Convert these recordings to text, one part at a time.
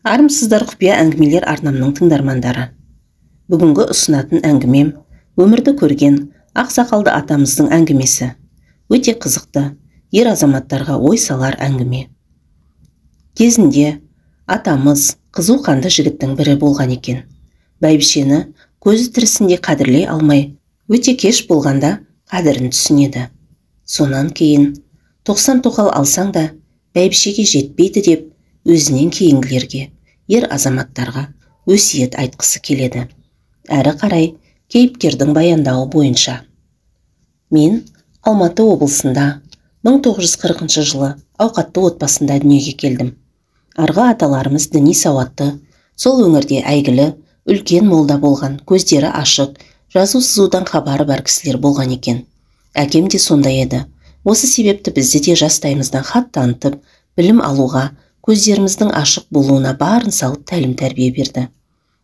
Армысыздар құпия әңгімелер арнамның тыңдармандары. Бүгінгі ұсынатын әңгімем өмірді көрген ақсақалды атамыздың әңгімесі. Өте қызықты, ер азаматтарға ой салар әңгіме. Кезінде атамыз қызу қанды жігіттің бірі болған екен. Бәйбішені көзі тірісінде қадірлей алмай, өте кеш болғанда қадірін түсінеді. Сонан кейін 90 тоқал алсаң да бәйбішеге жетпейді деп өзінен кейінгілерге, ер азаматтарға өсиет айтқысы келеді. Әрі қарай кейіпкердің баяндауы бойынша. Мен Алматы облысында 1940 жылы ауқатты отбасында дүниеге келдім. Арғы аталарымыз діни сауатты, сол өңірде әйгілі, үлкен молда болған, көздері ашық, жазу сызудан хабары бар кісілер болған екен. Әкем де сондай еді. Осы себепті бізді де жастайымыздан хат танытып, білім алуға, көздеріміздің ашық болуына барын салып тәлім тәрбие берді.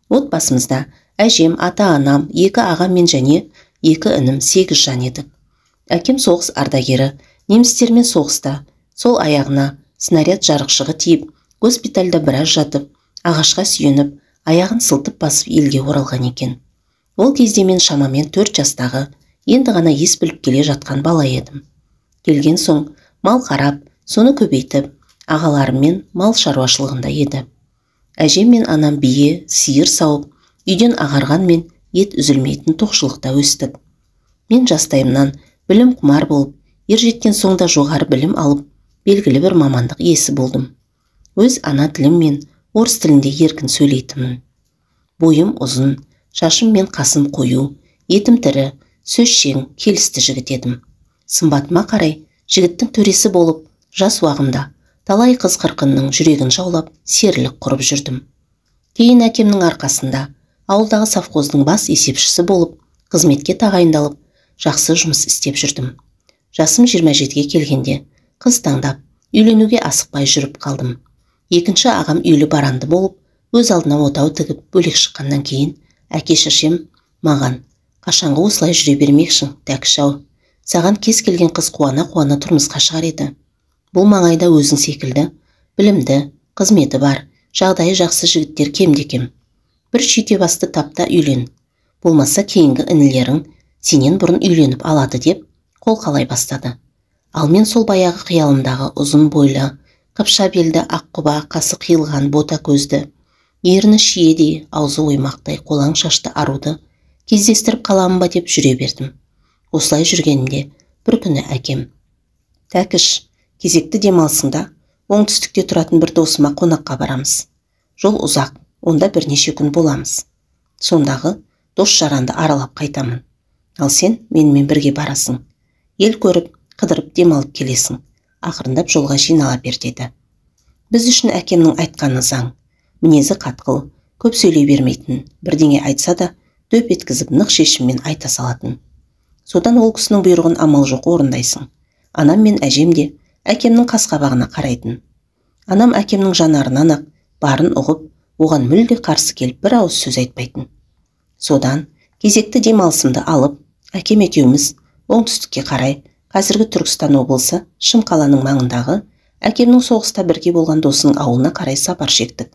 Отбасымызда әжем, ата-анам, 2 ағам мен және 2 інім 8 жан едік. Әкем соғыс ардагері, немістермен соғыста, сол аяғына снаряд жарықшығы тиіп, госпитальда біраз жатып, ағашқа сүйеніп, аяғын сылтып басып елге оралған екен. Ол кезде мен шамамен 4 жастағы, енді ғана ес біліп келе жатқан бала едім. Келген соң мал қарап, соны көбейтіп, ағаларыммен мал шаруашылығында еді. Әжем мен анам бие, сиыр сауып, үйден ағарғанмен ет үзілмейтін тоқшылықта өстік. Мен жастайымнан білім құмар болып, ер жеткен соңда жоғары білім алып, белгілі бір мамандық иесі болдым. Өз ана тілім мен орыс тілінде еркін сөйлейтінмін. Бойым ұзын, шашым мен қасым қою, етім тірі, сөзшең, келісті жігіт едім. Сымбатыма қарай, жігіттің төресі болып, жас уағымда талай қыз қырқынның жүрегін жаулап, серілік құрып жүрдім. Кейін әкемнің арқасында ауылдағы совхоздың бас есепшісі болып, қызметке тағайындалып, жақсы жұмыс істеп жүрдім. Жасым 27-ге келгенде қыз таңдап, үйленуге асықпай жүріп қалдым. Екінші ағам үйлі баранды болып, өз алдына отау тігіп, бөлек шыққаннан кейін әке-шешем маған: "Қашанғы осылай жүре бермекшің, тәкіш-ау? Саған кез келген қыз қуана-қуана тұрмысқа шығар еді. Бұл маңайда өзің секілді, білімді, қызметі бар, жағдайы жақсы жігіттер кемде-кем. Бір шүйке басты тапта үйлен. Болмаса кейінгі інілерің сенен бұрын үйленіп алады" деп қол қалай бастады. Ал мен сол баяғы қиялымдағы ұзын бойлы, қыпша белді, аққұба, қасы қиылған бота көзді, ерні шиедей, аузы оймақтай, қолаң шашты аруды кездестіріп қаламын ба деп жүре бердім. Осылай жүргенімде бір күні әкем: "Тәкіш, кезекті демалысыңда оңтүстікте тұратын бір досыма қонаққа барамыз. Жол ұзақ, онда бірнеше күн боламыз. Сондағы дос жаранды аралап қайтамын. Ал сен менімен бірге барасың. Ел көріп, қыдырып демалып келесің. Ақырындап жолға жинала бер" деді. Біз үшін әкемнің айтқаны заң. Мінезі қатқыл, көп сөйлей бермейтін, бірдеңе айтса да дөп еткізіп нық шешіммен айта салатын. Содан ол кісінің бұйрығын амал жоқ орындайсың. Анам мен әжем де әкемнің қас-қабағына қарайтын. Анам әкемнің жанарынан ақ барын ұғып, оған мүлде қарсы келіп бір ауыз сөз айтпайтын. Содан кезекті демалысымды алып, әкем екеуміз оңтүстікке қарай, қазіргі Түркістан облысы Шымқаланың маңындағы әкемнің соғыста бірге болған досының ауылына қарай сапар шектік.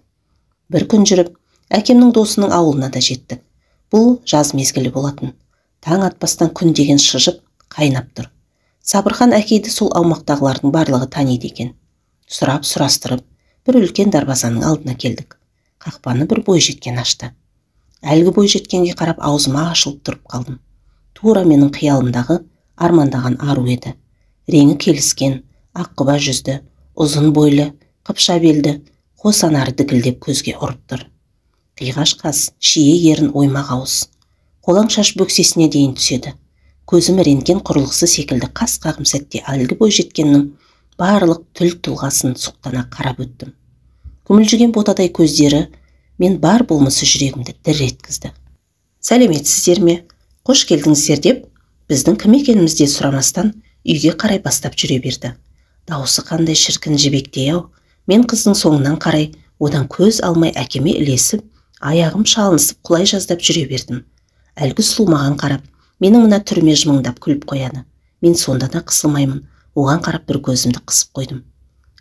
Бір күн жүріп, әкемнің досының ауылына да жеттік. Бұл жаз мезгілі болатын. Таң атпастан күн деген шыжып, қайнап тұр. Сабырхан әкейді сол аумақтағылардың барлығы таниды екен. Сұрастырып, бір үлкен дарбазаның алдына келдік. Қақпаны бір бойжеткен ашты. Әлгі бойжеткенге қарап аузыма ашылып тұрып қалдым. Тура менің қиялымдағы армандаған ару еді. Реңі келіскен, аққұба жүзді, ұзын бойлы, қыпша белді, қос анары дікілдеп көзге ұрып тұр. Қиғаш қас, шие ерін оймақ ауыз. Қолаң шаш бөксесіне дейін түседі. Көзім рентген құрылғысы секілді қас қағым сәтте әлгі бойжеткеннің барлық түл тұлғасын сұқтана қарап өттім. Күмілжіген ботадай көздері мен бар болмысы жүрегімді дір еткізді. "Сәлеметсіздер ме? Қош келдіңіздер" деп біздің кім екенімізде сұрамастан үйге қарай бастап жүре берді. Дауысы қандай шіркін жібектей-ау. Мен қыздың соңынан қарай, одан көз алмай әкеме ілесіп, аяғым шалынысып құлай жаздап жүре бердім. Әлгі сұлу маған қарап, менің мына түріме жымыңдап күліп қояды. Мен сонда да қысылмаймын, оған қарап бір көзімді қысып қойдым.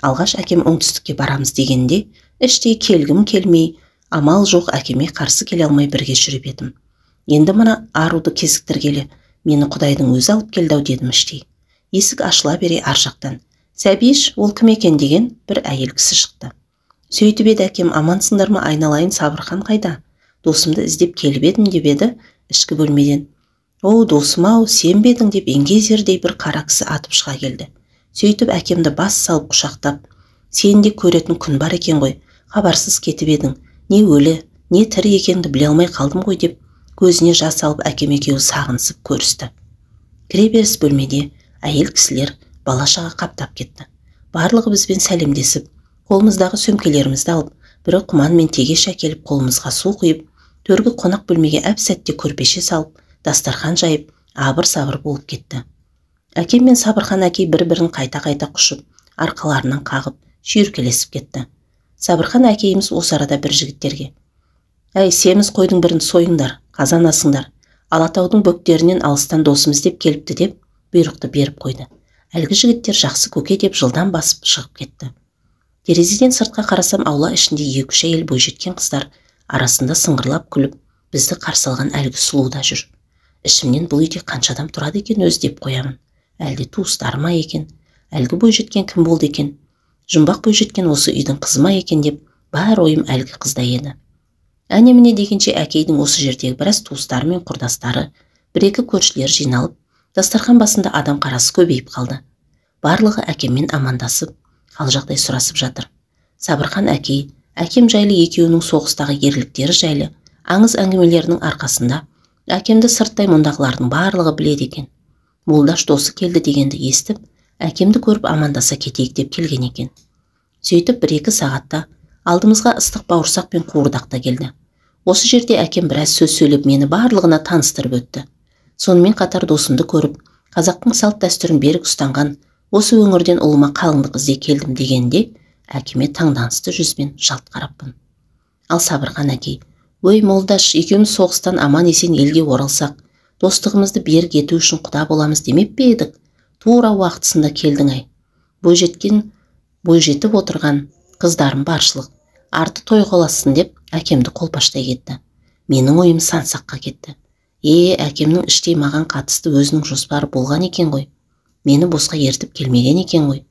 Алғаш әкем оңтүстікке барамыз дегенде Іштей келгім келмей, амал жоқ әкеме қарсы келе алмай бірге жүріп едім. Енді мына аруды кезіктіргелі, мені Құдайдың өзі алып келді-ау дедім іштей. Есік ашыла бере ар жақтан «Сәбиш, ол кім екен?» деген бір әйел кісі шықты. Сөйтіп еді әкем «Амансыңдар ма, айналайын, Сабырхан қайда? Досымды іздеп келіп едім» деп еді ішкі бөлмеден. «О, досым-ау, сен бе едің?» деп еңгезердей бір қара кісі атып шыға келді. Сөйтіп әкемді бас салып құшақтап «Сен де көретін күн бар екен ғой, хабарсыз кетіп едің, не өлі, не тірі екенді біле алмай қалдым ғой» деп көзіне жас алып әкем екеуі сағынысып көрісті. Кіреберіс бөлмеде әйел кісілер бала-шаға қаптап кетті. Барлығы бізбен сәлемдесіп, қолымыздағы сөмкелерімізді алып, бірі құман мен тегеш әкеліп қолымызға су құйып, төргі қонақ бөлмеге әп-сәтте көрпеше салып, дастархан жайып, абыр-сабыр болып кетті. Әкем мен Сабырхан әкей бір-бірін қайта-қайта құшып, арқаларынан қағып, шүйіркелесіп кетті. Сабырхан әкейіміз осы арада бір жігіттерге: «Әй, семіз қойдың бірін сойыңдар, қазан асыңдар. Алатаудың бөктерінен алыстан досымыз деп келіпті» деп бұйрықты беріп қойды. Әлгі жігіттер жақсы көке деп жылдан басып шығып кетті. Терезеден сыртқа қарасам, аула ішінде 2-3 әйел бойжеткен қыздар арасында сыңғырлап күліп, бізді қарсы алған әлгі сұлу да жүр. Ішімнен бұл үйде қанша адам тұрады екен өз деп қоямын. Әлде туыстары ма екен? Әлгі бойжеткен кім болды екен? Жұмбақ бойжеткен осы үйдің қызы ма екен деп бар ойым әлгі қызда еді. Әне-міне дегенше әкейдің осы жердегі біраз туыстары мен құрдастары, бір-екі көршілер жиналып, дастархан басында адам қарасы көбейіп қалды. Барлығы әкеммен амандасып, хал-жағдай сұрасып жатыр. Сабырхан әкей, әкем жайлы екеуінің соғыстағы ерліктері жайлы аңыз әңгімелерінің арқасында әкемді сырттай мұндағылардың барлығы біледі екен. Молдаш досы келді дегенді естіп, әкемді көріп амандаса кетейік деп келген екен. Сөйтіп 1-2 сағатта алдымызға ыстық бауырсақ пен қуырдақ та келді. Осы жерде әкем біраз сөз сөйлеп мені барлығына таныстырып өтті. Сонымен қатар досымды көріп, қазақтың салт дәстүрін берік ұстанған осы өңірден ұлыма қалыңдық іздей келдім дегенде, әкеме таңданысты жүзбен жалт қараппын. Ал Сабырхан әкей: «Ой, Молдаш, екеуміз соғыстан аман есен елге оралсақ, достығымызды берік ету үшін құда боламыз демеп пе едік? Тура уақытысында келдің-ай. Бойжетіп отырған қыздарым баршылық, арты той қоласын» деп әкемді қолпаштай кетті. Менің ойым сансаққа кетті. Әкемнің іштей маған қатысты өзінің жоспары болған екен ғой. Мені босқа ертіп келмеген екен ғой.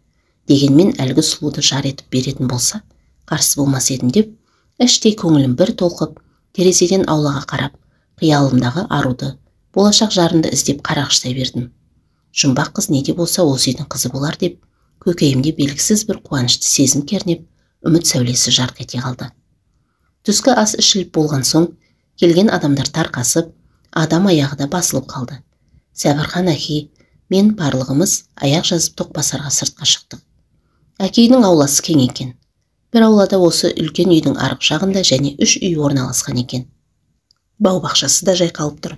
Дегенмен әлгі сұлуды жар етіп беретін болса, қарсы болмас едім деп, іштей көңілім бір толқып, терезеден аулаға қарап, қиялымдағы аруды, болашақ жарынды іздеп қарағыштай бердім. Жұмбақ қыз не де болса осы үйдің қызы болар деп, көкейімде белгісіз бір қуанышты сезім кернеп, үміт сәулесі жарқ ете қалды. Түскі ас ішіліп болған соң, келген адамдар тарқасып, адам аяғы да басылып қалды. Сабырхан әкей, мен барлығымыз аяқ жазып Тоқбасарға сыртқа шықтық. Әкейдің ауласы кең екен. Бір аулада осы үлкен үйдің арғы жағында және 3 үй орналасқан екен. Бау-бақшасы да жайқалып тұр.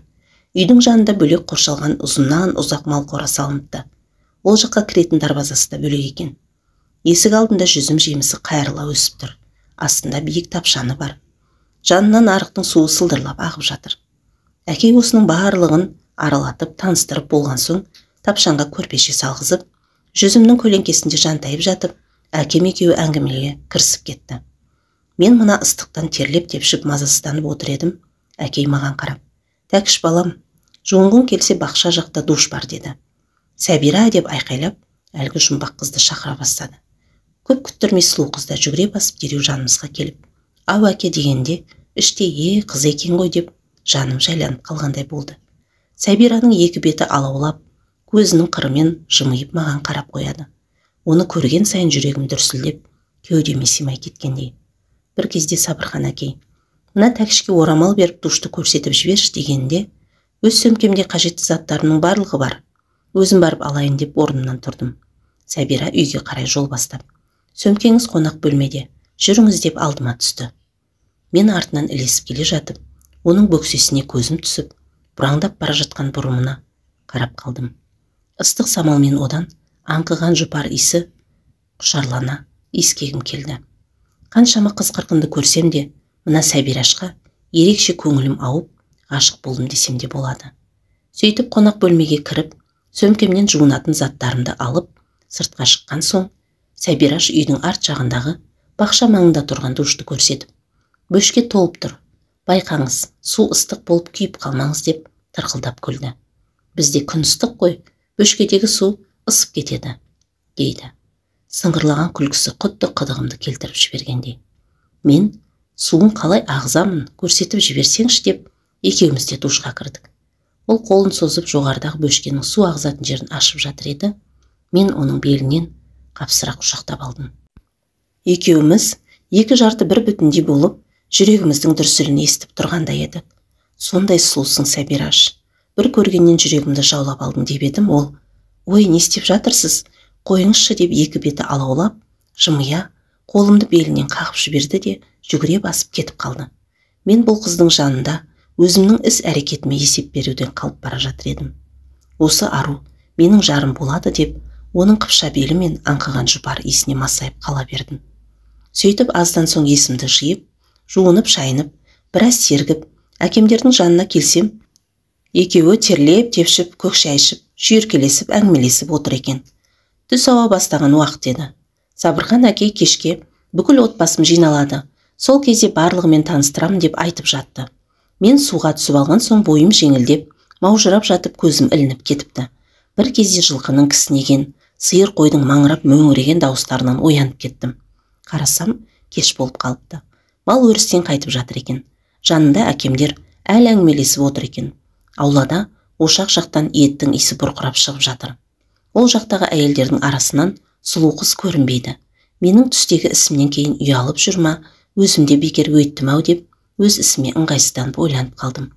Үйдің жанында бөлек қоршалған ұзыннан ұзақ мал қора салыныпты. Ол жаққа кіретін дарбазасы да бөлек екен. Есік алдында жүзім-жемісі қайырыла өсіп тұр. Астында биік тапшаны бар. Жанынан арықтың суы сылдырлап ағып жатыр. Әкей осының барлығын аралатып таныстырып болған соң, тапшанға көрпеше салғызып, жүзімнің көлеңкесінде жантайып жатып, әкем екеуі әңгімеге кірісіп кетті. Мен мына ыстықтан терлеп тепшіп мазасызданып отыр едім. Әкей маған қарап: «Тәкіш балам, жуынғың келсе бақша жақта душ бар» деді. «Сәбира» деп айқайлап, әлгі жұмбақ қызды шақыра бастады. Көп күттірмей сұлу қызда жүгіре басып дереу жанымызға келіп, «Ау әке» дегенде, іштей қыз екен ғой деп жаным жайланып қалғандай болды. Сәбираның екі беті алаулап, көзінің қырымен жымиып маған қарап қояды. Оны көрген сайын жүрегім дүрсілдеп, кеудеме сыймай кеткендей. Бір кезде Сабырхан әкей: «Мына тәкішке орамал беріп душты көрсетіп жіберші» дегенде, өз сөмкемде қажетті заттарымның барлығы бар. Өзім барып алайын деп орнымнан тұрдым. Сәбира үйге қарай жол бастап: «Сөмкеңіз қонақ бөлмеде, жүріңіз» деп алдыма түсті. Мен артынан ілесіп келе жатып, оның бөксесіне көзім түсіп, бұраңдап бара жатқан бұрымына қарап қалдым. Ыстық самалмен одан аңқыған жұпар иісі құшарлана иіскегім келді. Қаншама қыз қырқынды көрсем де, мына Сәбирашқа ерекше көңілім ауып, ғашық болдым десем де болады. Сөйтіп қонақ бөлмеге кіріп, сөмкемнен жуынатын заттарымды алып, сыртқа шыққан соң, Сәбираш үйдің арт жағындағы бақша маңында тұрған душты көрсетіп, бөшке толып тұр, байқаңыз, су ыстық болып күйіп қалмаңыз деп тырқылдап күлді. Бізде күн ыстық қой, бөшкедегі су ысып кетеді, дейді. Сыңғырлаған күлкісі құдды қыдығымды келтіріп жібергендей. Мен суын қалай ағызамын көрсетіп жіберсеңші деп екеуміз де душқа кірдік. Ол қолын созып жоғарыдағы бөшкенің су ағызатын жерін ашып жатыр еді. Мен оның белінен қапсыра құшақтап алдым. Екеуміз екі жарты бір бүтіндей болып, жүрегіміздің дүрсілін естіп тұрғандай едік. Сондай сұлусың, Сәбираш. Бір көргеннен жүрегімді жаулап алдым деп едім. Ол, ой, не істеп жатырсыз? Қойыңызшы деп екі беті алаулап, жымия, қолымды белінен қағып жіберді де жүгіре басып кетіп қалды. Мен бұл қыздың жанында өзімнің іс әрекетіме есеп беруден қалып бара жатыр едім. Осы ару менің жарым болады деп, оның қыпша белі мен аңқыған жұпар иісіне масайып қала бердім. Сөйтіп аздан соң есімді жиып, жуынып шайынып, біраз сергіп, әкемдердің жанына келсем, екеуі терлеп тепшіп, көк шай ішіп, шүйіркелесіп, әңгімелесіп отыр екен. Түс ауа бастаған уақыт еді. Сабырхан әкей кешке бүкіл отбасым жиналады, сол кезде барлығымен таныстырамын деп айтып жатты. Мен суға түсіп алған соң бойым жеңілдеп, маужырап жатып көзім ілініп кетіпті. Бір кезде жылқының кісінеген, сиыр қойдың маңырап мөңіреген дауыстарынан оянып кеттім. Қарасам, кеш болып қалыпты. Мал өрістен қайтып жатыр екен. Жанында әкемдер әл әңгімелесіп отыр екен. Аулада ошақ жақтан еттің иісі бұрқырап шығып жатыр. Ол жақтағы әйелдердің арасынан сұлу қыз көрінбейді. Менің түстегі ісімнен кейін ұялып жүрма, өзімде бекер өйттім-ау деп, өз ісіме ыңғайсызданып ойланып қалдым.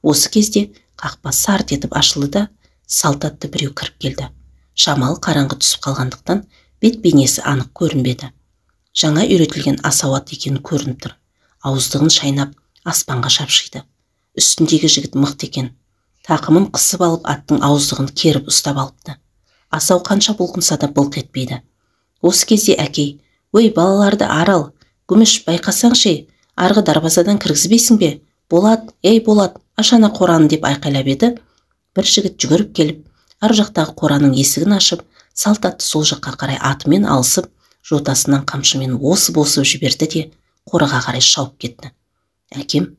Осы кезде қақпа сарт етіп ашылды да, салт атты біреу кіріп келді. Шамалы қараңғы түсіп қалғандықтан бет бейнесі анық көрінбеді. Жаңа үйретілген асауат екені көрініп тұр. Ауыздығын шайнап, аспанға шапшиды. Үстіндегі жігіт мықты екен. Тақымын қысып алып, аттың ауыздығын керіп ұстап алыпты. Асау қанша бұлқынса да былқ етпейді. Осы кезде әкей, ой, балаларды арал, Күміш, байқасаңшы, арғы дарбазадан кіргізбейсің бе? Болат, ей Болат, ашана қораны деп айқайлап еді. Бір жігіт жүгіріп келіп, ар жақтағы қораның есігін ашып, салт атты сол жаққа қарай атымен алысып, жотасынан қамшымен осып-осып жіберді де қораға қарай шауып кетті. Әкем,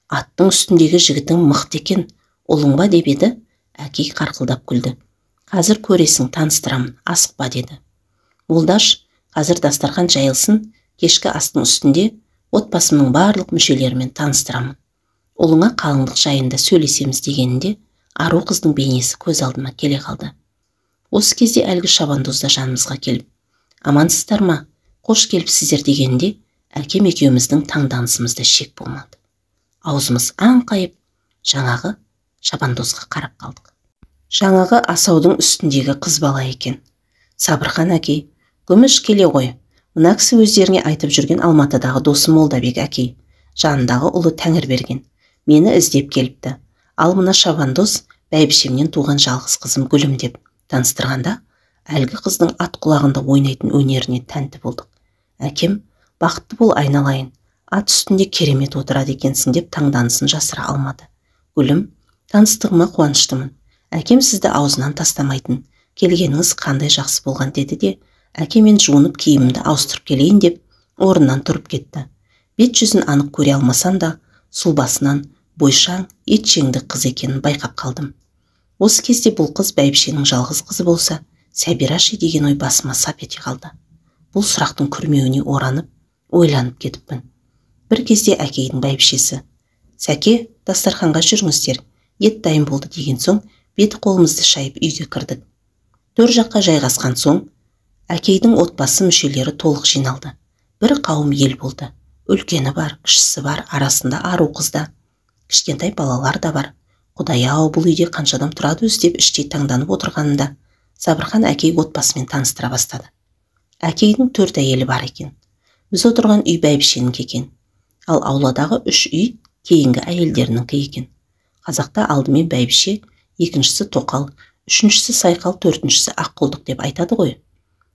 аттың үстіндегі жігітің мықты екен, ұлың ба деп еді. Әкей қарқылдап күлді. Қазір көресің, таныстырамын, асықпа деді. Молдаш, қазір дастархан жайылсын, кешкі астың үстінде отбасымның барлық мүшелерімен таныстырамын. Ұлыңа қалыңдық жайында сөйлесеміз дегенінде, ару қыздың бейнесі көз алдыма келе қалды. Осы кезде әлгі шабандоз да жанымызға келіп, амансыздар ма, қош келіпсіздер дегенде, әкем екеуміздің таңданысымызда шек болмады. Аузымыз аңқайып, жаңағы шабандозға қарап қалдық. Жаңағы асаудың үстіндегі қыз бала екен. Сабырхан әкей, Күміш келе ғой. Мына кісі өздеріңе айтып жүрген Алматыдағы досы Молдабек әкей. Жанындағы ұлы Тәңірберген. Мені іздеп келіпті. Ал мына шабандоз бәйбішемнен туған жалғыз қызым Гүлім деп таныстырғанда, әлгі қыздың ат құлағында ойнайтын өнеріне тәнті болдық. Әкем, бақытты бол айналайын, ат үстінде керемет отырады екенсің деп таңданысын жасыра алмады. Гүлім, таныстығыма қуаныштымын. Әкем сізді аузынан тастамайтын. Келгеніңіз қандай жақсы болған деді де, әкемен жуынып киімімді ауыстырып келейін деп, орнынан тұрып кетті. Бет жүзін анық көре алмасам да, сұлбасынан бойшаң, етжеңді қыз екенін байқап қалдым. Осы кезде бұл қыз бәйбішенің жалғыз қызы болса, Сәбираши деген ой басыма сап ете қалды. Бұл сұрақтың күрмеуіне оранып, ойланып кетіппін. Бір кезде әкейдің бәйбішесі, Сәке, дастарханға жүріңіздер, ет дайын болды деген соң, беті қолымызды шайып үйге кірдік. Төр жаққа жайғасқан соң, әкейдің отбасы мүшелері толық жиналды. Бір қауым ел болды. Үлкені бар, кішісі бар, арасында ару қызда. Кішкентай балалар да бар. Құдай-ау, бұл үйде қанша адам тұрады өзі деп іштей таңданып отырғанында, Сабырхан әкей отбасымен таныстыра бастады. Әкейдің 4 әйелі бар екен. Біз отырған үй бәйбішеніңкі екен. Ал ауладағы 3 үй кейінгі әйелдерініңкі екен. Қазақта алдымен бәйбіше, екіншісі тоқал, үшіншісі сайқал, төртіншісі аққұлдық деп айтады ғой.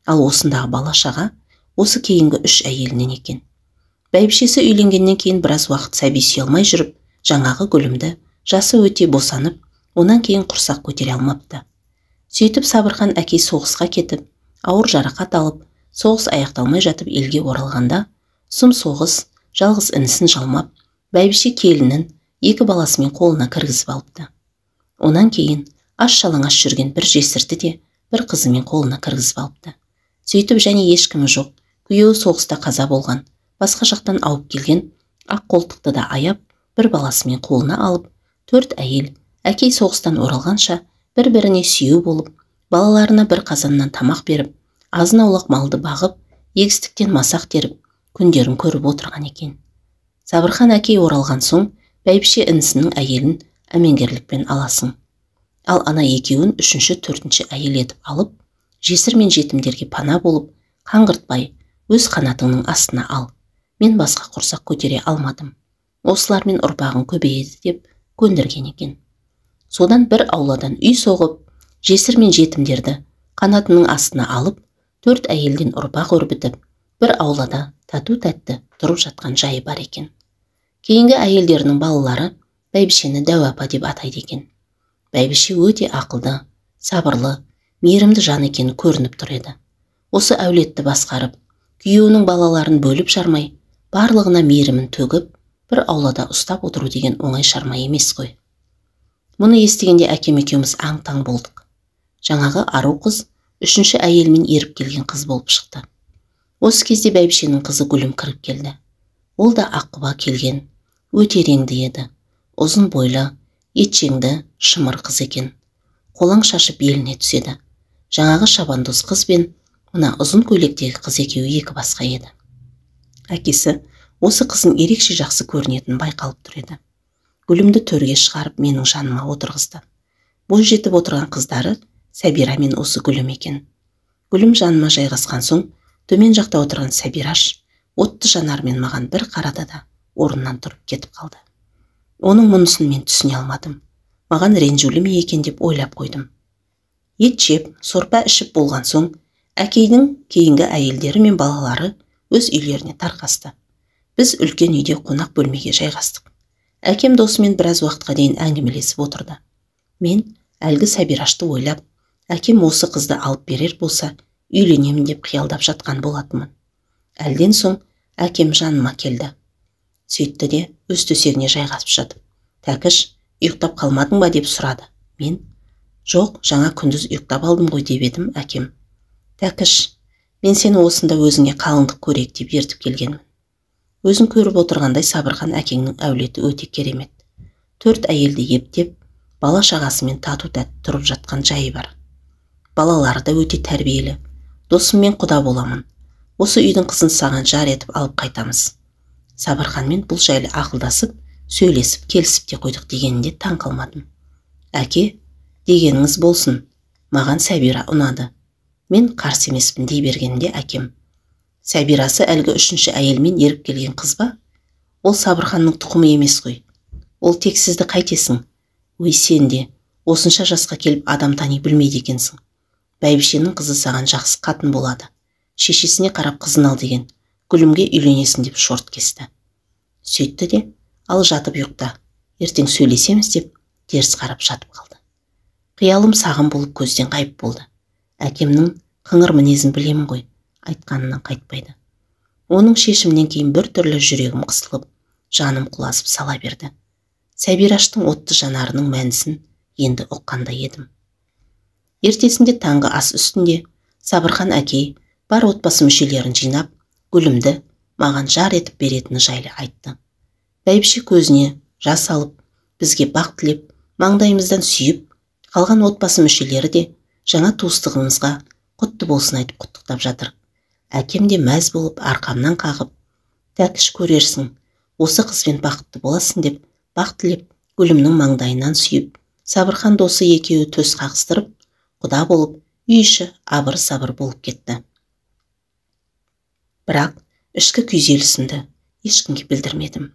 Ал осындағы бала шаға осы кейінгі 3 әйелінен екен. Бәйбішесі үйленгеннен кейін біраз уақыт сәби сүйе алмай жүріп, жаңағы Гүлімді жасы өте босанып, онан кейін құрсақ көтере алмапты. Сөйтіп Сабырхан әкей соғысқа кетіп, ауыр жарақат алып, Соғыс аяқталмай жатып елге оралғанда, сұм соғыс жалғыз інісін жалмап, бәйбіше келінін 2 баласымен қолына кіргізіп алыпты. Онан кейін аш-жалаңаш жүрген бір жесірді де бір қызымен қолына кіргізіп алыпты. Сөйтіп және ешкімі жоқ, күйеуі соғыста қаза болған, басқа жақтан ауып келген ақ қолтықты да аяп, бір баласымен қолына алып, 4 әйел әкей соғыстан оралғанша бір-біріне сүйеу болып, балаларына бір қазаннан тамақ беріп, азын-аулақ малды бағып, егістіктен масақ теріп, күндерін көріп отырған екен. Сабырхан әкей оралған соң, бәйбіше інісінің әйелін әмеңгерлікпен аласың. Ал ана екеуін 3-ші, 4-ші әйел етіп алып, жесір мен жетімдерге пана болып, қаңғыртпай, өз қанатыңның астына ал. Мен басқа құрсақ көтере алмадым. Осылармен ұрпағың көбейеді деп көндірген екен. Содан бір ауладан үй соғып, жесір мен жетімдерді қанатының астына алып, 4 әйелден ұрпақ өрбітіп, бір аулада тату-тәтті тұрып жатқан жайы бар екен. Кейінгі әйелдерінің балалары бәйбішені Дәу апа деп атайды екен. Бәйбіше өте ақылды, сабырлы, мейірімді жан екені көрініп тұр еді. Осы әулетті басқарып, күйеуінің балаларын бөліп жармай, барлығына мейірімін төгіп, бір аулада ұстап отыру деген оңай шаруа емес қой. Мұны естігенде әкем екеуміз аң-таң болдық. Жаңағы ару қыз 3-ші әйелмен еріп келген қыз болып шықты. Осы кезде бәйбішенің қызы Гүлім кіріп келді. Ол да аққұба келген, өте реңді еді. Ұзын бойлы, етжеңді, шымыр қыз екен. Қолаң шашы беліне түседі. Жаңағы шабандоз қыз бен мына ұзын көйлектегі қыз екеуі екі басқа еді. Әкесі осы қыздың ерекше жақсы көрінетін байқалып тұр еді. Гүлімді төрге шығарып менің жаныма отырғызды. Бой жетіп отырған қыздары Сәбира мен осы Гүлім екен. Гүлім жаныма жайғасқан соң, төмен жақта отырған Сәбираш отты жанармен маған бір қарады да орнынан тұрып кетіп қалды. Оның мұнысын мен түсіне алмадым. Маған ренжулі ме екен деп ойлап қойдым. Ет жеп, сорпа ішіп болған соң, әкейдің кейінгі әйелдері мен балалары өз үйлеріне тарқасты. Біз үлкен үйде қонақ бөлмеге жайғастық. Әкем досымен біраз уақытқа дейін әңгімелесіп отырды. Мен әлгі Сәбирашты ойлап, әкем осы қызды алып берер болса, үйленемін деп қиялдап жатқан болатынмын. Әлден соң әкем жаныма келді. Сөйтті де өз төсегіне жайғасып жатып, «Тәкіш, ұйықтап қалмадың ба?» деп сұрады. Мен, «Жоқ, жаңа күндіз ұйықтап алдым ғой» деп едім. Әкем, «Тәкіш, мен сені осында өзіңе қалыңдық көрейік деп ертіп келгенмін. Өзің көріп отырғандай Сабырхан әкеңнің әулеті өте керемет. 4 әйелді ептеп, бала шағасымен тату-тәтті тұрып жатқан жайы бар. Балалары да өте тәрбиелі. Досыммен құда боламын. Осы үйдің қызын саған жар етіп алып қайтамыз». Сабырханмен бұл жайлы ақылдасып, сөйлесіп, келісіп те қойдық дегенінде таң қалмадым. «Әке, дегеніңіз болсын. Маған Сәбира ұнады. Мен қарсы емеспін» дей бергенде әкем, «Сәбирасы әлгі 3-ші әйелмен еріп келген қыз ба? Ол Сабырханның тұқымы емес қой. Ол тек сізді қайтесің? Ой, сен де осынша жасқа келіп адам тани білмейді екенсің. Бәйбішенің қызы саған жақсы қатын болады. Шешесіне қарап қызын ал деген, Гүлімге үйленесің» деп шорт кесті. Сөйтті де, «Ал жатып ұйықта, ертең сөйлесеміз» деп теріс қарап жатып қалды. Қиялым сағым болып көзден ғайып болды. Әкемнің қыңыр мінезін білемін ғой, айтқанынан қайтпайды. Оның шешімнен кейін бір түрлі жүрегім қысылып, жаным құлазып сала берді. Сәбираштың отты жанарының мәнісін енді ұққандай едім. Ертесінде таңғы ас үстінде Сабырхан әкей бар отбасы мүшелерін жинап, Гүлімді маған жар етіп беретіні жайлы айтты. Бәйбіше көзіне жас алып, бізге бақ тілеп, маңдайымыздан сүйіп, қалған отбасы мүшелері де жаңа туыстығымызға құтты болсын айтып құттықтап жатыр. Әкем де мәз болып арқамнан қағып, «Тәкіш, көрерсің, осы қызбен бақытты боласың» деп бақ тілеп, Гүлімнің маңдайынан сүйіп, Сабырхан досы екеуі төс қағыстырып, құда болып, үй іші абыр-сабыр болып кетті. Бірақ ішкі күйзелісімді ешкімге білдірмедім.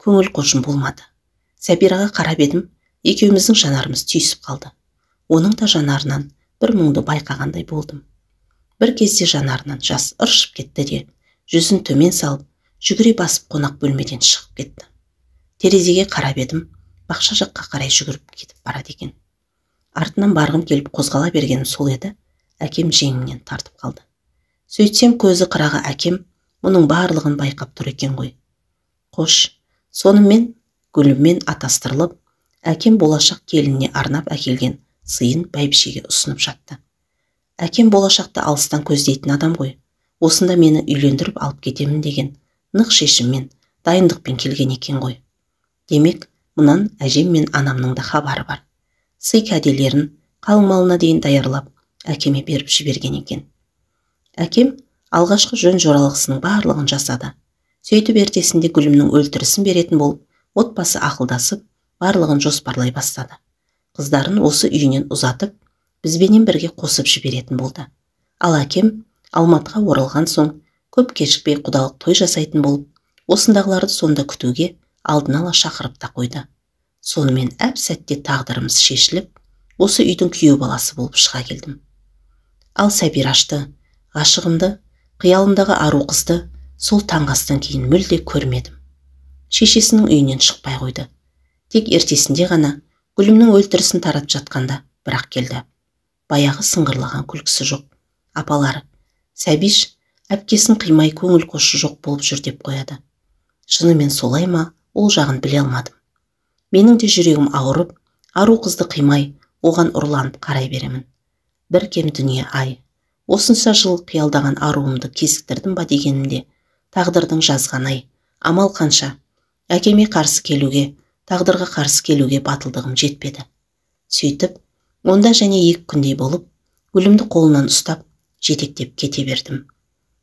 Көңіл қошым болмады. Сәбираға қарап едім, екеуміздің жанарымыз түйісіп қалды. Оның да жанарынан бір мұңды байқағандай болдым. Бір кезде жанарынан жас ыршып кетті де, жүзін төмен салып, жүгіре басып қонақ бөлмеден шығып кетті. Терезеге қарап едім, бақша жаққа қарай жүгіріп кетіп барады екен. Артынан барғым келіп қозғала бергенім сол еді, әкем жеңімнен тартып қалды. Сөйтсем көзі қырағы әкем мұның барлығын байқап тұр екен ғой. Қош, сонымен Гүліммен атастырылып, әкем болашақ келініне арнап әкелген сыйын бәйбішеге ұсынып жатты. Әкем болашақты алыстан көздейтін адам ғой. Осында мені үйлендіріп алып кетемін деген нық шешіммен, дайындықпен келген екен ғой. Демек, мұнан әжем мен анамның да хабары бар. Сый кәделерін қалыңмалына дейін даярлап, әкеме беріп жіберген екен. Әкем алғашқы жөн жоралғысының барлығын жасады. Сөйтіп ертесінде Гүлімнің өлтірісін беретін болып, отбасы ақылдасып, барлығын жоспарлай бастады. Қыздарын осы үйінен ұзатып, бізбенен бірге қосып жіберетін болды. Ал әкем Алматыға оралған соң, көп кешікпей құдалық той жасайтын болып, осындағыларды сонда күтуге алдын ала шақырып та қойды. Сонымен әп сәтте тағдырымыз шешіліп, осы үйдің күйеу баласы болып шыға келдім. Ал Сәбирашты, ғашығымды, қиялымдағы ару қызды сол таңғастан кейін мүлде көрмедім. Шешесінің үйінен шықпай қойды. Тек ертесінде ғана Гүлімнің өлтірісін таратып жатқанда бірақ келді. Баяғы сыңғырлаған күлкісі жоқ. Апалары, Сәбиш әпкесін қимай көңіл қошы жоқ болып жүр деп қояды. Шынымен солай ма, ол жағын біле алмадым. Менің де жүрегім ауырып, ару қызды қимай, оған ұрланып қарай беремін. Бір кем дүние ай. Осынша жыл қиялдаған аруымды кезіктірдім ба дегенімде, тағдырдың жазған ай. Амал қанша? Әкеме қарсы келуге, тағдырға қарсы келуге батылдығым жетпеді. Сөйтіп, онда және 2 күндей болып, Гүлімді қолынан ұстап, жетектеп кете бердім.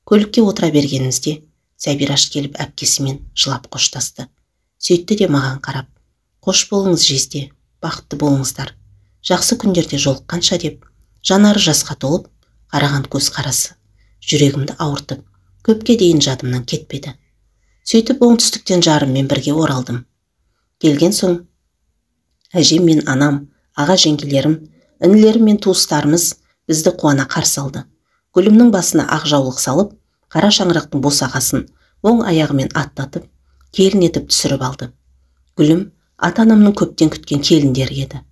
Көлікке отыра бергенімізде, Сәбираш келіп әпкесімен жылап қоштасты. Сөйтті де маған қарап, қош болыңыз жезде, бақытты болыңыздар. Жақсы күндерде жолыққанша деп, жанары жасқа толып, қараған көз қарасы, жүрегімді ауыртып, көпке дейін жадымнан кетпеді. Сөйтіп оңтүстіктен жарыммен бірге оралдым. Келген соң, әжем мен анам, аға жеңгелерім, інілерім мен туыстарымыз бізді қуана қарсы алды. Гүлімнің басына ақ жаулық салып, қара шаңырақтың босағасын оң аяғымен аттатып, келін етіп түсіріп алды. Гүлім ата-анамның көптен күткен келіндері еді.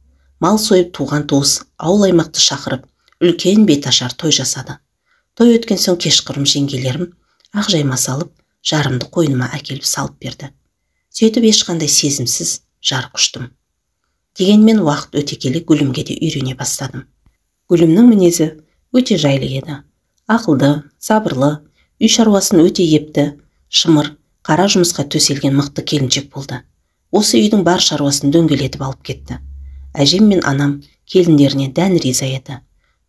Мал сойып туған туыс, ауыл аймақты шақырып, үлкен беташар той жасады. Той өткен соң кешқұрым жеңгелерім ақ жайма салып, жарымды қойныма әкеліп салып берді. Сөйтіп ешқандай сезімсіз жар құштым. Дегенмен уақыт өте келе Гүлімге де үйрене бастадым. Гүлімнің мінезі өте жайлы еді. Ақылды, сабырлы, үй шаруасын өте епті, шымыр, қара жұмысқа төселген мықты келіншек болды. Осы үйдің бар шаруасын дөңгелетіп алып кетті. Әжем мен анам келіндеріне дән риза еді.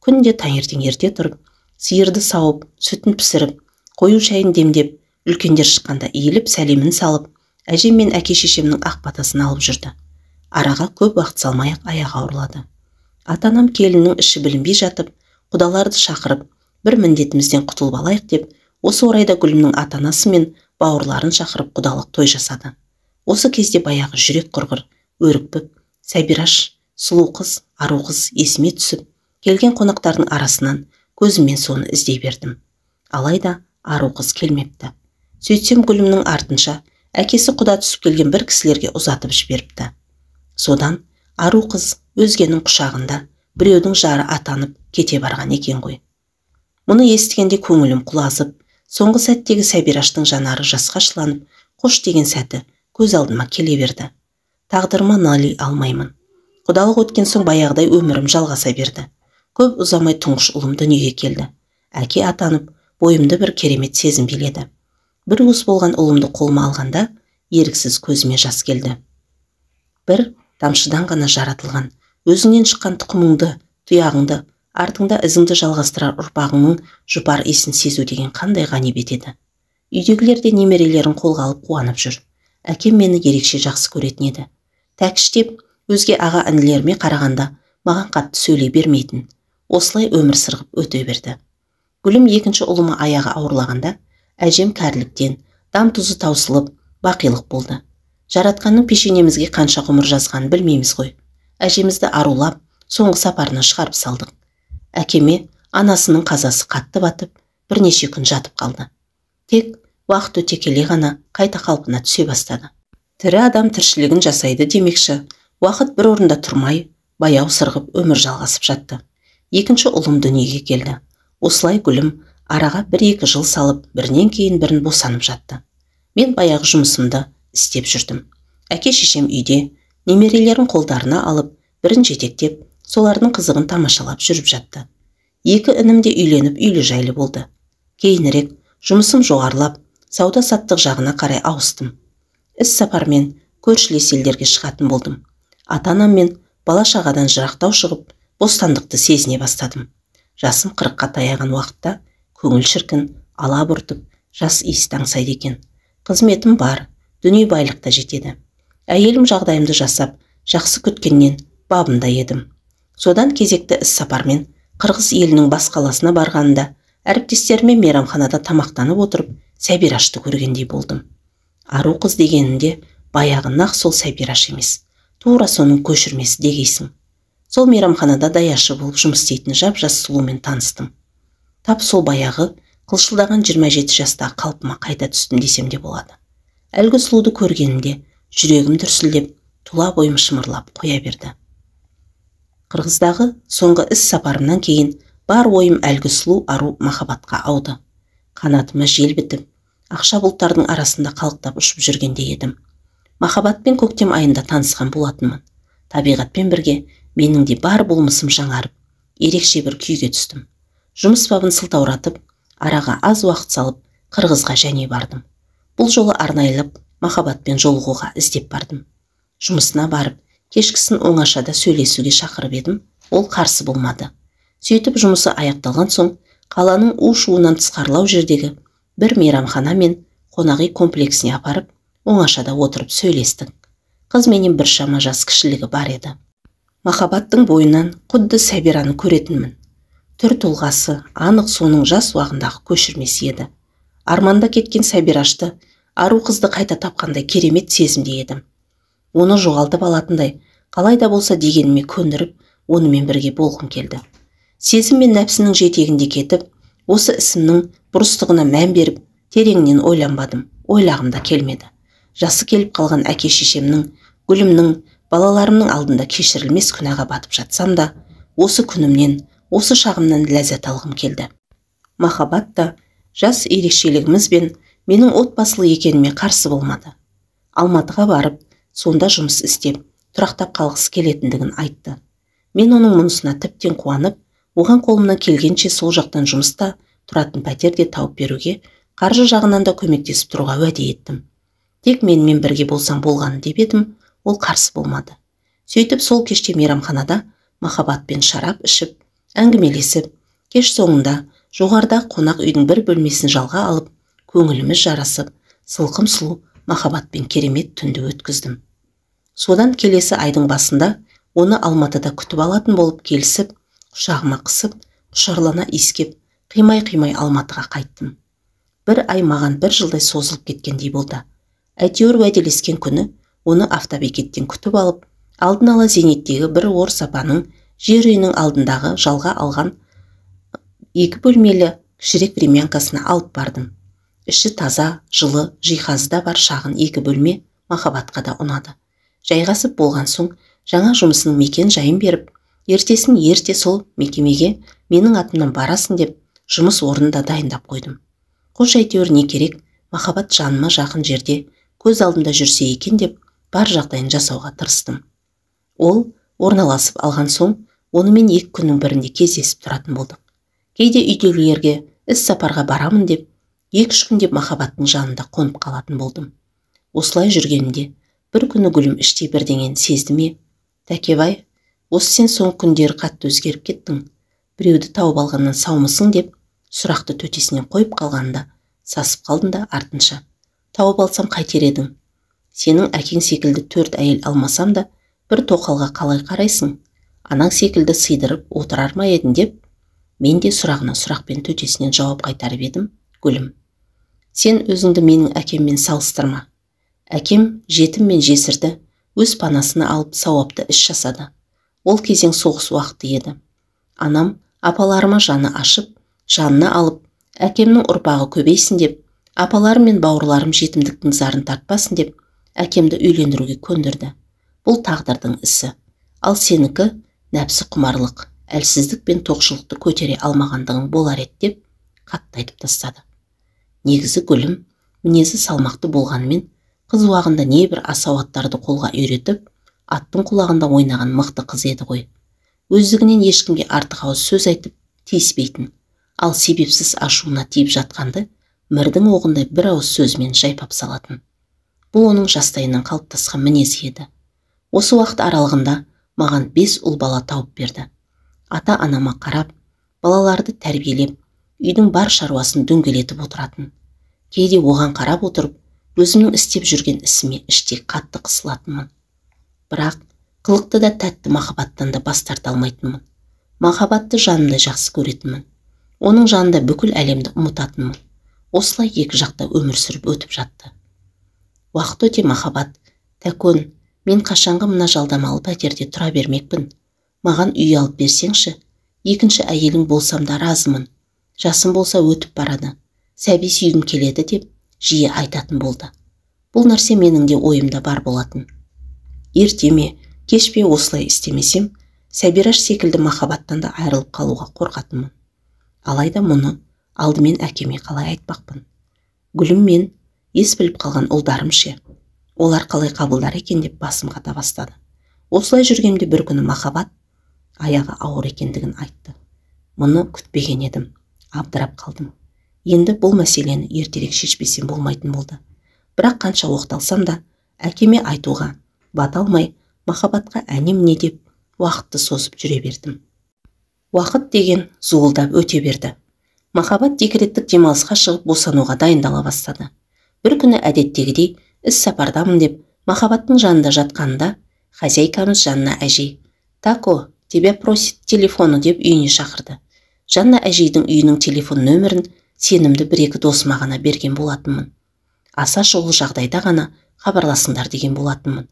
Күнде таңертең ерте тұрып, сиырды сауып, сүтін пісіріп, қою шайын демдеп, үлкендер шыққанда иіліп сәлемін салып, әжем мен әке шешемнің ақ батасын алып жүрді. Араға көп уақыт салмай-ақ аяғы ауырлады. Ата-анам келіннің іші білінбей жатып, құдаларды шақырып, бір міндетімізден құтылып алайық деп, осы орайда Гүлімнің ата-анасы мен бауырларын шақырып құдалық той жасады. Осы кезде баяғы жүрек құрғыр, өрікпіп, Сәбираш, сұлу қыз, ару қыз есіме түсіп, келген қонақтардың арасынан көзіммен соны іздей бердім. Алайда ару қыз келмепті. Сөйтсем Гүлімнің артынша әкесі құда түсіп келген бір кісілерге ұзатып жіберіпті. Содан ару қыз өзгенің құшағында біреудің жары атанып кете барған екен ғой. Мұны естігенде көңілім құлазып, соңғы сәттегі Сәбираштың жанары жасқа шыланып, қош деген сәті көз алдыма келе берді. Тағдырыма налей алмаймын. Құдалық өткен соң баяғыдай өмірім жалғаса берді. Көп ұзамай тұңғыш ұлым дүниеге келді. Әке атанып, бойымды бір керемет сезім биледі. Бір уыс болған ұлымды қолыма алғанда, еріксіз көзіме жас келді. Бір тамшыдан ғана жаратылған, өзіңнен шыққан тұқымыңды, тұяғыңды, артыңда ізіңді жалғастырар ұрпағыңның жұпар иісін сезу деген қандай ғанибет еді. Үйдегілер де немерелерін қолға алып қуанып жүр. Әкем мені ерекше жақсы көретін еді. Тәкіштеп, өзге аға інілеріме қарағанда маған қатты сөйлей бермейтін. Осылай өмір сырғып өте берді. Гүлім екінші ұлыма аяғы ауырлағанда, әжем кәріліктен, дам тұзы таусылып, бақилық болды. Жаратқанның пешенемізге қанша ғұмыр жазғанын білмейміз ғой. Әжемізді арулап, соңғы сапарына шығарып салдық. Әкеме анасының қазасы қатты батып, бірнеше күн жатып қалды. Тек уақыт өте келе ғана қайта қалпына түсе бастады. Тірі адам тіршілігін жасайды демекші, уақыт бір орында тұрмай, баяу сырғып өмір жалғасып жатты. Екінші ұлым дүниеге келді. Осылай Гүлім Араға 1-2 жыл салып, бірінен кейін бірін босанып жатты. Мен баяғы жұмысымды істеп жүрдім. Әке-шешем үйде, немерелерін қолдарына алып, бірін жетектеп, солардың қызығын тамашалап жүріп жатты. 2 інім де үйленіп үйлі-жайлы болды. Кейінірек жұмысым жоғарылап, сауда-саттық жағына қарай ауыстым. Іс-сапармен көршілес елдерге шығатын болдым. Ата-анаммен бала-шағадан жырақтау шығып, бостандықты сезіне бастадым. Жасым 40-қа таяған уақытта көңіл шіркін, ала бұртып, жас иіс аңсайды екен. Қызметім бар, дүние байлықта жетеді. Әйелім жағдайымды жасап, жақсы күткеннен бабында едім. Содан кезекті іс-сапармен Қырғыз елінің бас қаласына барғанында әріптестерімен мейрамханада тамақтанып отырып, Сәбирашты көргендей болдым. Ару қыз дегенінде баяғы нақ сол Сәбираш емес, тура соның көшірмесі дегейсің. Сол мейрамханада даяшы болып жұмыс істейтін жап-жас сұлумен таныстым. Тап сол баяғы қылшылдаған 27 жаста қалпыма қайта түстім десем де болады. Әлгі сұлуды көргенімде жүрегім дүрсілдеп, тұла бойым шымырлап қоя берді. Қырғыздағы соңғы іс сапарымнан кейін бар ойым әлгі сұлу ару махаббатқа ауды. Қанатыма жел бітіп, ақша бұлттардың арасында қалықтап ұшып жүргенде едім. Махаббатпен көктем айында танысқан болатынмын. Табиғатпен бірге менің де бар болмысым жаңарып, ерекше бір күйге түстім. Жұмыс бабын сылтауратып, араға аз уақыт салып, Қырғызға және бардым. Бұл жолы арнайылып, махаббатпен жолығуға іздеп бардым. Жұмысына барып, кешкісін оңашада сөйлесуге шақырып едім, ол қарсы болмады. Сөйтіп жұмысы аяқталған соң, қаланың у-шуынан тысқарылау жердегі бір мейрамхана мен қонақ үй комплексіне апарып, оңашада отырып сөйлестік. Қыз менен біршама жас кішілігі бар еді. Махаббаттың бойынан құдды Сәбираны көретінмін. Түр тұлғасы анық соның жас уағындағы көшірмесі еді. Арманда кеткен Сәбирашты, ару қызды қайта тапқандай керемет сезімде едім. Оны жоғалтып алатындай, қалай да болса дегеніме көндіріп, онымен бірге болғым келді. Сезім мен нәпсінің жетегінде кетіп, осы ісімнің бұрыстығына мән беріп, тереңнен ойланбадым, ойлағым да келмеді. Жасы келіп қалған әке-шешемнің, гүлімнің, балаларымның алдында кешірілмес күнәға батып жатсам да, осы күнімнен, осы шағымнан ләззат алғым келді. Махаббат та жас ерекшелігіміз бен менің отбасылы екеніме қарсы болмады. Алматыға барып, сонда жұмыс істеп, тұрақтап қалғысы келетіндігін айтты. Мен оның мұнысына тіптен қуанып, оған қолымнан келгенше сол жақтан жұмыста тұратын пәтерде тауып беруге, қаржы жағынан да көмектесіп тұруға уәде еттім. Тек менімен бірге болсам болғаны деп едім, ол қарсы болмады. Сөйтіп сол кеште мейрамханада махаббатпен шарап ішіп, әңгімелесіп, кеш соңында жоғарда қонақ үйдің бір бөлмесін жалға алып, көңіліміз жарасып, сылқым сұлу махаббатпен керемет түнді өткіздім. Содан келесі айдың басында оны Алматыда күтіп алатын болып келісіп, құшағыма қысып, құшарлана иіскеп, қимай-қимай Алматыға қайттым. Бір ай маған 1 жылдай созылып кеткендей болды. Әйтеуір уәделескен күні оны автобекеттен күтіп алып, алдын ала Зейнеттегі бір орыс апаның жер үйінің алдындағы жалға алған 2 бөлмелі кішірек времянкасына алып бардым. Іші таза, жылы, жиһазы да бар шағын 2 бөлме махаббатқа да ұнады. Жайғасып болған соң, жаңа жұмысының мекен жайын беріп, ертесін ерте сол мекемеге менің атымнан барасың деп, жұмыс орнын да дайындап қойдым. Қош әйтеуір не керек, махаббат жаныма жақын жерде, көз алдымда жүрсе екен деп, бар жағдайын жасауға тырыстым. Ол орналасып алған соң, онымен 2 күннің бірінде кездесіп тұратын болдық. Кейде үйдегілерге іс сапарға барамын деп, 2-3 күн деп махаббаттың жанында қонып қалатын болдым. Осылай жүргенімде, бір күні гүлім іштей бірдеңені сезді ме? Тәкебай, осы сен соң күндері қатты өзгеріп кеттің. Біреуді тауып алғаннан саумысың деп, сұрақты төтесінен қойып қалғанда, сасып қалдым да артынша. Тауып алсам қайтер едің? Сенің әкең секілді 4 әйел алмасам да, бір тоқалға қалай қарайсың? Анаң секілді сыйдырып отырар ма едің деп, мен де сұрағына сұрақпен төтесінен жауап қайтарып едім, гүлім. Сен өзіңді менің әкеммен салыстырма. Әкем жетім мен жесірді өз панасына алып сауапты іс жасады. Ол кезең соғыс уақыты еді. Анам апаларыма жаны ашып, жанына алып, әкемнің ұрпағы көбейсін деп, апаларым мен бауырларым жетімдіктің зарын тартпасын деп, әкемді үйлендіруге көндірді. Бұл тағдырдың ісі. Ал сенікі нәпсі құмарлық, әлсіздік пен тоқшылықты көтере алмағандығың болар еді деп, қатты айтып тастады. Негізі Гүлім мінезі салмақты болғанымен, қыз уағында небір асауаттарды қолға үйретіп, аттың құлағында ойнаған мықты қыз еді ғой. Өздігінен ешкімге артық ауыз сөз айтып тиіспейтін, ал себепсіз ашуына тиіп жатқанды мірдің оғындай бір ауыз сөзмен жайпап салатын. Бұл оның жастайынан қалыптасқан мінезі еді. Осы уақыт аралығында маған 5 ұл бала тауып берді. Ата-анама қарап, балаларды тәрбиелеп, үйдің бар шаруасын дөңгелетіп отыратын. Кейде оған қарап отырып, өзімнің істеп жүрген ісіме іштей қатты қысылатынмын. Бірақ қылықты да тәтті махаббаттан да бас тарта алмайтынмын. Махаббатты жанымдай жақсы көретінмін. Оның жанында бүкіл әлемді ұмытатынмын. Осылай екі жақта өмір сүріп өтіп жатты. Уақыт өте махаббат, тәкөн, мен қашанғы мына жалдамалы пәтерде тұра бермекпін. Маған үй алып берсеңші, екінші әйелің болсам да разымын. Жасым болса өтіп барады, сәби сүйгім келеді деп жиі айтатын болды. Бұл нәрсе менің де ойымда бар болатын. Ерте ме, кеш пе осылай істемесем, Сәбираш секілді махаббаттан да айырылып қалуға қорқатынмын. Алайда мұны алдымен әкеме қалай айтпақпын. Гүлім мен ес біліп қалған ұлдарым ше. Олар қалай қабылдар екен деп басым қата бастады. Осылай жүргенде бір күні махаббат аяғы ауыр екендігін айтты. Мұны күтпеген едім. Абдырап қалдым. Енді бұл мәселені ертерек шешпесем болмайтын болды. Бірақ қанша оқталсам да әкеме айтуға бата алмай, махаббатқа әнем не деп уақытты созып жүре бердім. Уақыт деген зуылдап өте берді. Махаббат декреттік демалысқа шығып босануға дайындала бастады. Бір күні әдеттегідей іс сапардамын деп махаббаттың жанында жатқанда хозяйкамыз Жанна әжей «Тако, тебя просит телефоны» деп үйіне шақырды. Жанна әжейдің үйінің телефон нөмірін сенімді бір-екі досыма ғана берген болатынмын. Аса шұғыл жағдайда ғана хабарласыңдар деген болатынмын.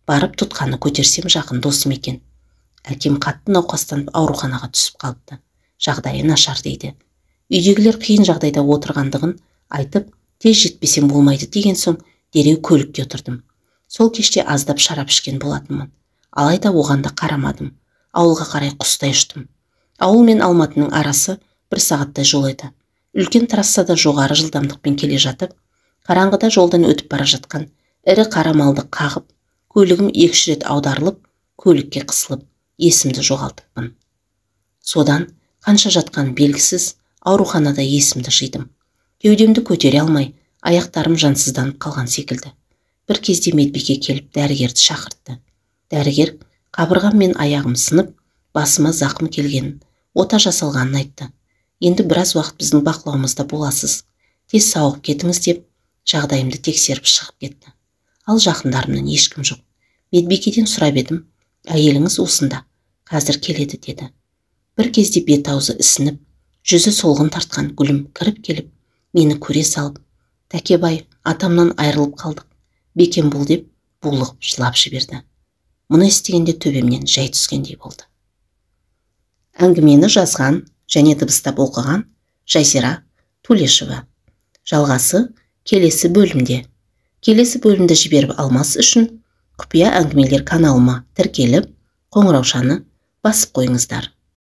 Барып тұтқаны көтерсем жақын досым екен. Әкем қатты науқастанып ауруханаға түсіп қалыпты. Жағдайы нашар дейді. Үйдегілер қиын жағдайда отырғандығын айтып, тез жетпесем болмайды деген соң дереу көлікке отырдым. Сол кеште аздап шарап ішкен болатынмын. Алайда оған да қарамадым. Ауылға қарай құстай ұштым. Ауыл мен Алматының арасы 1 сағаттай жол еді. Үлкен трассада жоғары жылдамдықпен келе жатып, қараңғыда жолдан өтіп бара жатқан ірі қара малды қағып, көлігім 2 рет аударылып, көлікке қысылып, есімді жоғалтыппын. Содан қанша жатқан белгісіз ауруханада есімді жидым. Кеудемді көтере алмай, аяқтарым жансызданып қалған секілді. Бір кезде медбике келіп дәрігерді шақыртты. Дәрігер қабырғам мен аяғым сынып, басыма зақым келгенін, ота жасалғанын айтты. Енді біраз уақыт біздің бақылауымызда боласыз. Тез сауығып кетіңіз деп жағдайымды тексеріп шығып кетті. Ал жақындарымнан ешкім жоқ. Медбикеден сұрап едім, әйеліңіз осында, қазір келеді деді. Бір кезде бет аузы ісініп, жүзі солғын тартқан Гүлім кіріп келіп, мені көре салып, «Тәкебай, атамнан айырылып қалдық. Бекем бол» деп булығып жылап жіберді. Мұны естігенде төбемнен жай түскендей болды. Әңгімені жазған және дыбыстап оқыған Жазира Тулешева. Жалғасы келесі бөлімде. Келесі бөлімді жіберіп алмас үшін құпия әңгімелер каналыма тіркеліп, қоңыраушаны басып қойыңыздар.